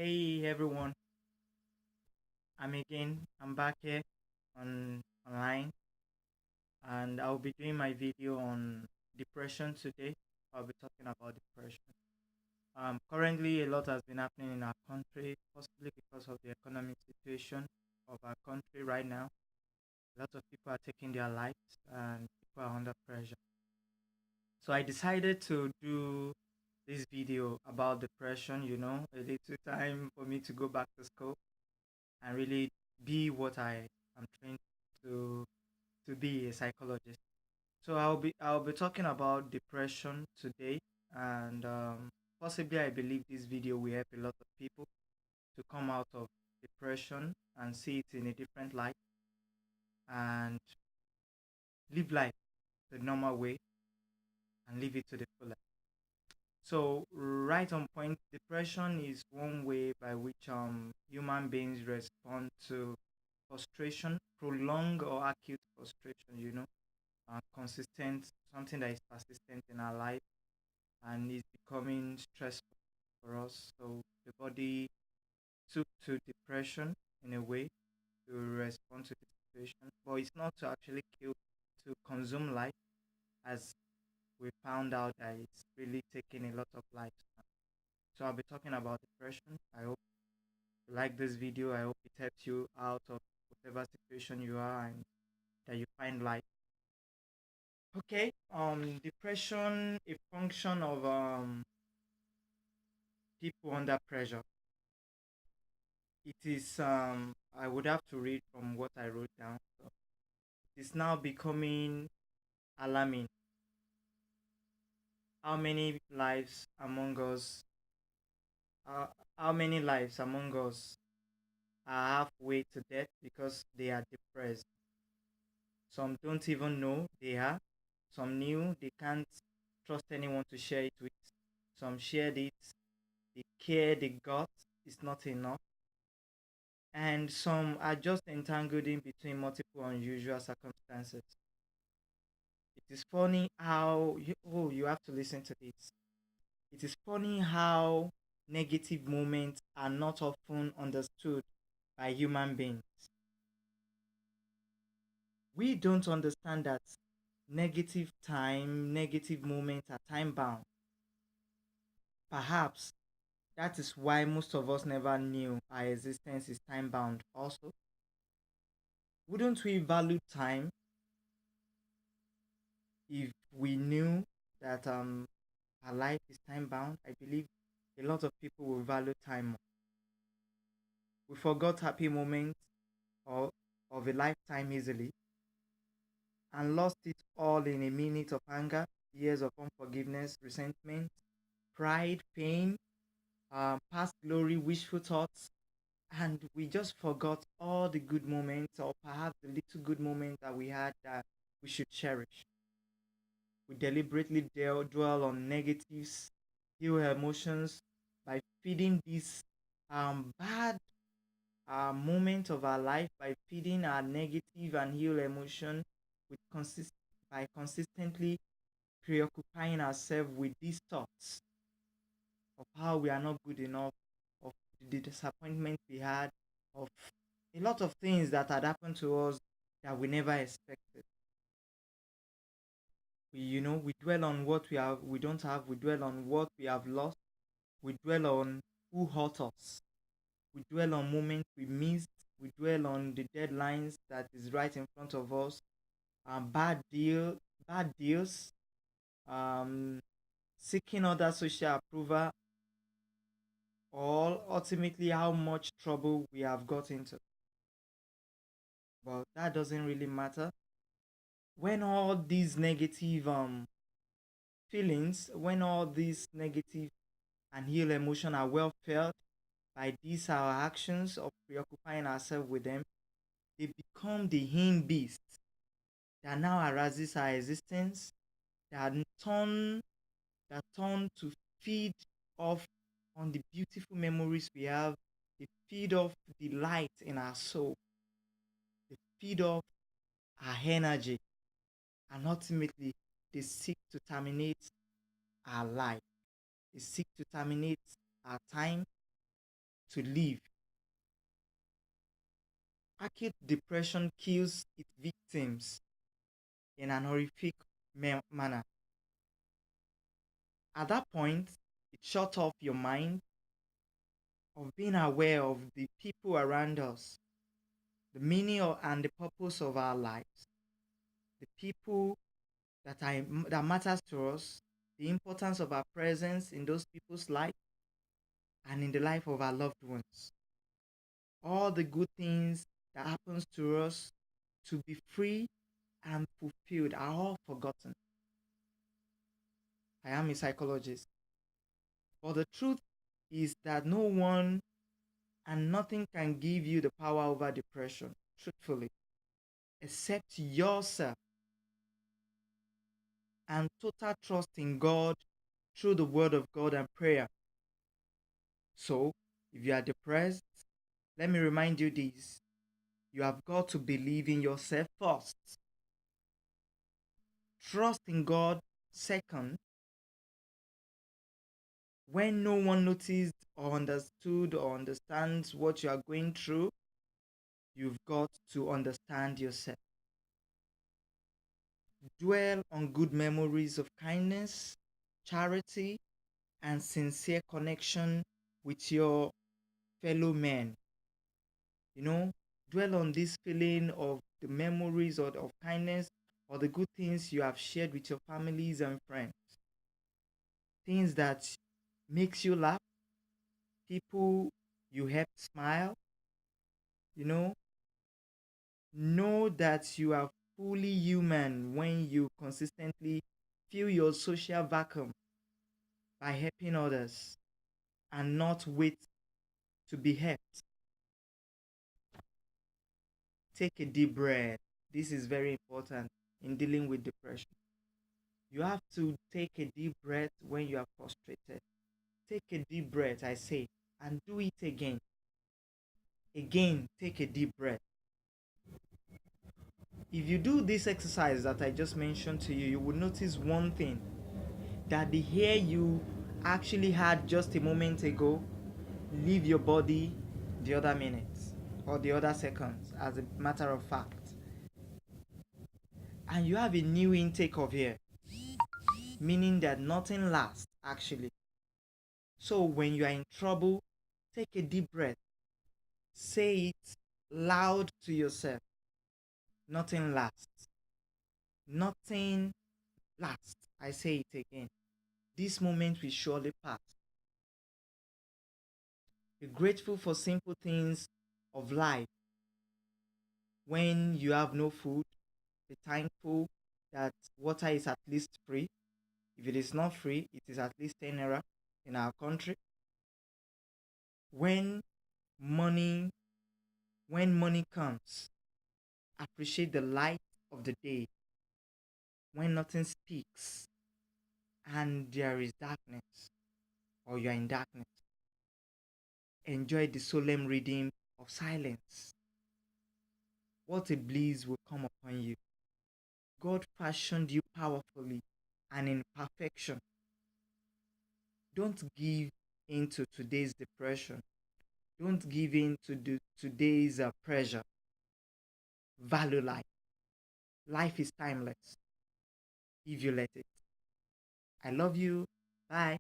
Hey everyone, I'm back here online and I'll be doing my video on depression today. I'll be talking about depression. Currently a lot has been happening in our country, possibly because of the economic situation of our country right now. A lot of people are taking their lives and people are under pressure. So I decided to do this video about depression, a little time for me to go back to school and really be what I am trained to to be a psychologist. So I'll be talking about depression today, and possibly I believe this video will help a lot of people to come out of depression and see it in a different light and live life the normal way and live it to the fullest. So right on point, depression is one way by which human beings respond to frustration, prolonged or acute frustration, consistent, something that is persistent in our life and is becoming stressful for us. So the body took to depression in a way to respond to the situation, but it's not to actually kill, to consume life, as we found out that it's really taking a lot of lives now. So I'll be talking about depression. I hope you like this video. I hope it helps you out of whatever situation you are and that you find life. Okay, depression, a function of people under pressure. It is I would have to read from what I wrote down. So it's now becoming alarming. How many lives among us uh, how many lives among us are halfway to death because they are depressed? Some don't even know they are. Some knew they can't trust anyone to share it with. Some shared it. The care they got is not enough. And some are just entangled in between multiple unusual circumstances. It is funny how you have to listen to this. It is funny how negative moments are not often understood by human beings. We don't understand that negative moments are time bound. Perhaps that is why most of us never knew our existence is time bound. Also, wouldn't we value time if we knew that our life is time bound? I believe a lot of people will value time more. We forgot happy moments or of a lifetime easily and lost it all in a minute of anger, years of unforgiveness, resentment, pride, pain, past glory, wishful thoughts, and we just forgot all the good moments or perhaps the little good moments that we had that we should cherish. We deliberately dwell on negatives, heal emotions by feeding these bad moment of our life, by feeding our negative and heal emotion with by consistently preoccupying ourselves with these thoughts of how we are not good enough, of the disappointment we had, of a lot of things that had happened to us that we never expected. We dwell on what we don't have, we dwell on what we have lost, we dwell on who hurt us, we dwell on moments we missed, we dwell on the deadlines that is right in front of us, bad deals, um, seeking other social approval, or ultimately how much trouble we have got into. But that doesn't really matter. When all these negative feelings, when all these negative and ill emotion are well felt by these our actions of preoccupying ourselves with them, they become the hidden beast that now harasses our existence, that turn that turn to feed off on the beautiful memories we have, they feed off the light in our soul, they feed off our energy, and ultimately they seek to terminate our life. They seek to terminate our time, to live. Acute depression kills its victims in an horrific manner. At that point, it shuts off your mind of being aware of the people around us, the meaning and the purpose of our lives, the people that matters to us, the importance of our presence in those people's life and in the life of our loved ones. All the good things that happens to us to be free and fulfilled are all forgotten. I am a psychologist. But the truth is that no one and nothing can give you the power over depression, truthfully, except yourself and total trust in God through the Word of God and prayer. So, if you are depressed, let me remind you this. You have got to believe in yourself first. Trust in God second. When no one noticed or understood or understands what you are going through, you've got to understand yourself. Dwell on good memories of kindness, charity, and sincere connection with your fellow men. You know, dwell on this feeling of the memories of kindness or the good things you have shared with your families and friends. Things that makes you laugh, people you help smile, you know that you are fully human when you consistently fill your social vacuum by helping others and not wait to be helped. Take a deep breath. This is very important in dealing with depression. You have to take a deep breath when you are frustrated. Take a deep breath, I say, and do it again. Again, take a deep breath. If you do this exercise that I just mentioned to you, you will notice one thing, that the air you actually had just a moment ago leave your body the other minutes or the other seconds, as a matter of fact. And you have a new intake of air, meaning that nothing lasts actually. So when you are in trouble, take a deep breath. Say it loud to yourself. Nothing lasts. Nothing lasts. I say it again. This moment will surely pass. Be grateful for simple things of life. When you have no food, be thankful that water is at least free. If it is not free, it is at least 10 naira in our country. When money when money comes, appreciate the light of the day. When nothing speaks and there is darkness, or you are in darkness, enjoy the solemn reading of silence. What a bliss will come upon you. God fashioned you powerfully and in perfection. Don't give in to today's depression. Don't give in to today's pressure. Value life. Life is timeless if you let it. I love you. Bye.